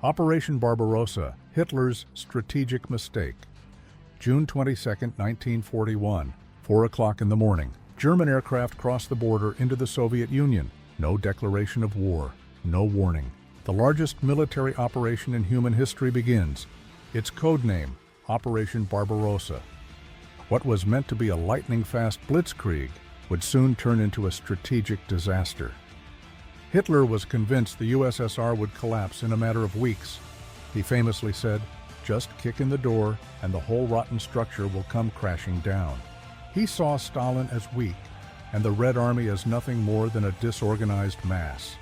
Operation Barbarossa, Hitler's strategic mistake. June 22, 1941, 4 o'clock in the morning. German aircraft crossed the border into the Soviet Union. No declaration of war, no warning. The largest military operation in human history begins. Its code name, Operation Barbarossa. What was meant to be a lightning-fast blitzkrieg would soon turn into a strategic disaster. Hitler was convinced the USSR would collapse in a matter of weeks. He famously said, "Just kick in the door and the whole rotten structure will come crashing down." He saw Stalin as weak and the Red Army as nothing more than a disorganized mass.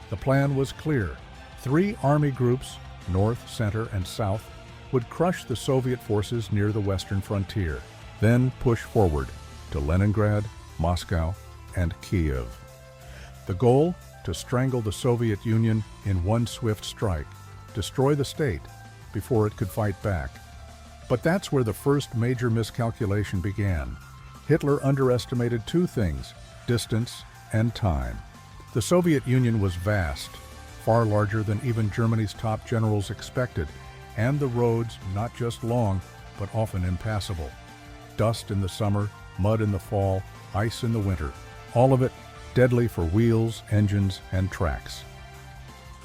The plan was clear. 3 army groups, North, Center, and South, would crush the Soviet forces near the western frontier, then push forward to Leningrad, Moscow, and Kiev. The goal? To strangle the Soviet Union in one swift strike, destroy the state before it could fight back. But that's where the first major miscalculation began. Hitler underestimated 2 things, distance and time. The Soviet Union was vast, far larger than even Germany's top generals expected, and the roads not just long, but often impassable. Dust in the summer, mud in the fall, ice in the winter, all of it deadly for wheels, engines, and tracks.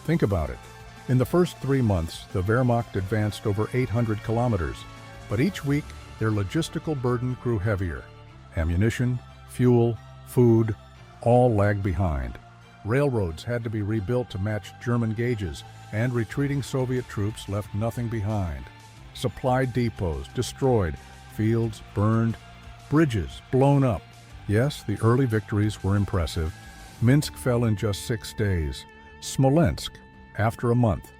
Think about it. In the first 3 months, the Wehrmacht advanced over 800 kilometers, but each week their logistical burden grew heavier. Ammunition, fuel, food, all lagged behind. Railroads had to be rebuilt to match German gauges, and retreating Soviet troops left nothing behind. Supply depots destroyed, fields burned, bridges blown up. Yes, the early victories were impressive. Minsk fell in just 6 days. Smolensk, after a month.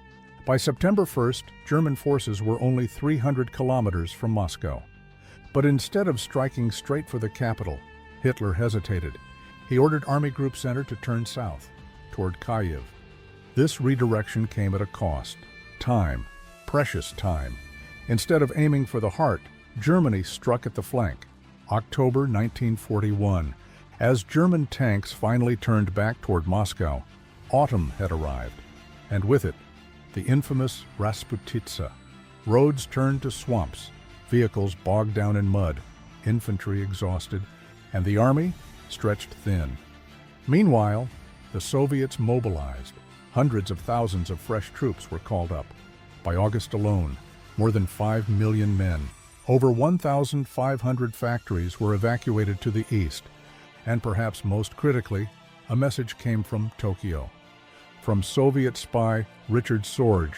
By September 1st, German forces were only 300 kilometers from Moscow. But instead of striking straight for the capital, Hitler hesitated. He ordered Army Group Center to turn south, toward Kiev. This redirection came at a cost. Time, precious time. Instead of aiming for the heart, Germany struck at the flank. October 1941. As German tanks finally turned back toward Moscow, autumn had arrived, and with it, the infamous Rasputitsa. Roads turned to swamps, vehicles bogged down in mud, infantry exhausted, and the army stretched thin. Meanwhile, the Soviets mobilized. Hundreds of thousands of fresh troops were called up. By August alone, more than 5 million men. Over 1,500 factories were evacuated to the east, and perhaps most critically, a message came from Tokyo. From Soviet spy Richard Sorge,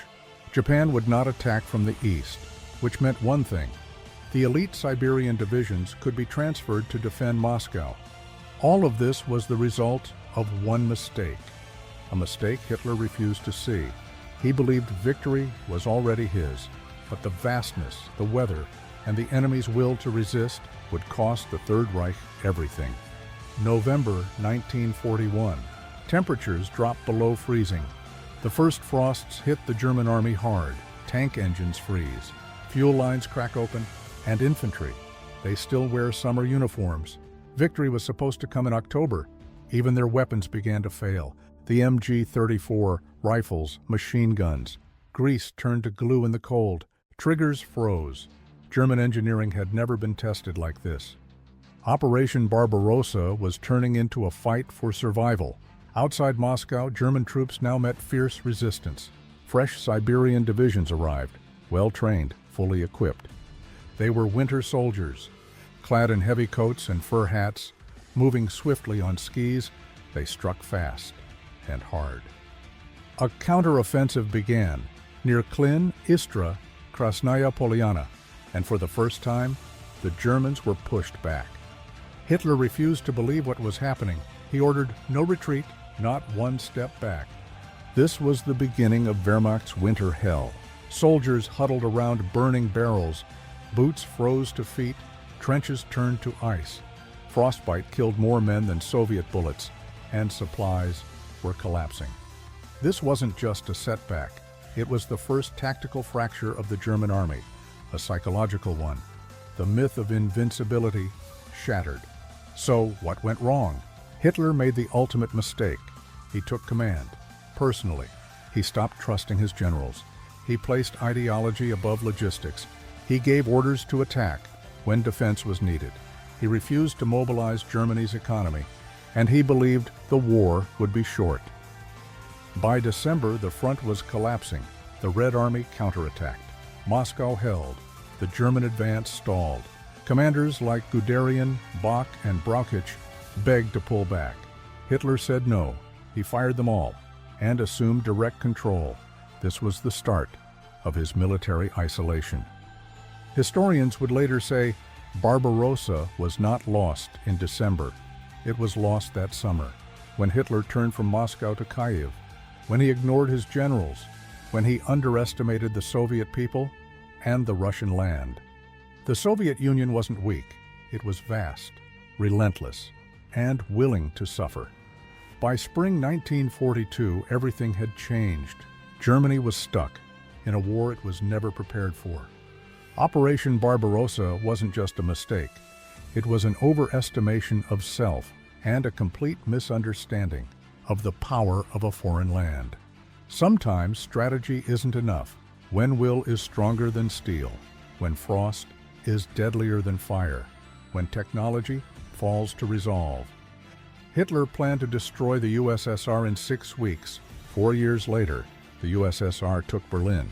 Japan would not attack from the east, which meant one thing: the elite Siberian divisions could be transferred to defend Moscow. All of this was the result of one mistake, a mistake Hitler refused to see. He believed victory was already his, but the vastness, the weather, and the enemy's will to resist would cost the Third Reich everything. November 1941. Temperatures dropped below freezing. The first frosts hit the German army hard. Tank engines freeze, fuel lines crack open, and infantry. They still wear summer uniforms. Victory was supposed to come in October. Even their weapons began to fail. The MG-34, rifles, machine guns. Grease turned to glue in the cold. Triggers froze. German engineering had never been tested like this. Operation Barbarossa was turning into a fight for survival. Outside Moscow, German troops now met fierce resistance. Fresh Siberian divisions arrived, well-trained, fully equipped. They were winter soldiers, clad in heavy coats and fur hats. Moving swiftly on skis, they struck fast and hard. A counteroffensive began near Klin, Istra, Krasnaya Polyana, and for the first time, the Germans were pushed back. Hitler refused to believe what was happening. He ordered no retreat, not one step back. This was the beginning of Wehrmacht's winter hell. Soldiers huddled around burning barrels. Boots froze to feet. Trenches turned to ice. Frostbite killed more men than Soviet bullets, and supplies were collapsing. This wasn't just a setback. It was the first tactical fracture of the German army, a psychological one. The myth of invincibility shattered. So what went wrong? Hitler made the ultimate mistake. He took command, personally. He stopped trusting his generals. He placed ideology above logistics. He gave orders to attack when defense was needed. He refused to mobilize Germany's economy, and he believed the war would be short. By December, the front was collapsing. The Red Army counterattacked. Moscow held. The German advance stalled. Commanders like Guderian, Bock, and Brauchitsch begged to pull back. Hitler said no. He fired them all and assumed direct control. This was the start of his military isolation. Historians would later say Barbarossa was not lost in December. It was lost that summer, when Hitler turned from Moscow to Kyiv, when he ignored his generals, when he underestimated the Soviet people and the Russian land. The Soviet Union wasn't weak. It was vast, relentless, and willing to suffer. By spring 1942, everything had changed. Germany was stuck in a war it was never prepared for. Operation Barbarossa wasn't just a mistake. It was an overestimation of self and a complete misunderstanding of the power of a foreign land. Sometimes strategy isn't enough. When will is stronger than steel, when frost is deadlier than fire, when technology falls to resolve. Hitler planned to destroy the USSR in 6 weeks. 4 years later, the USSR took Berlin.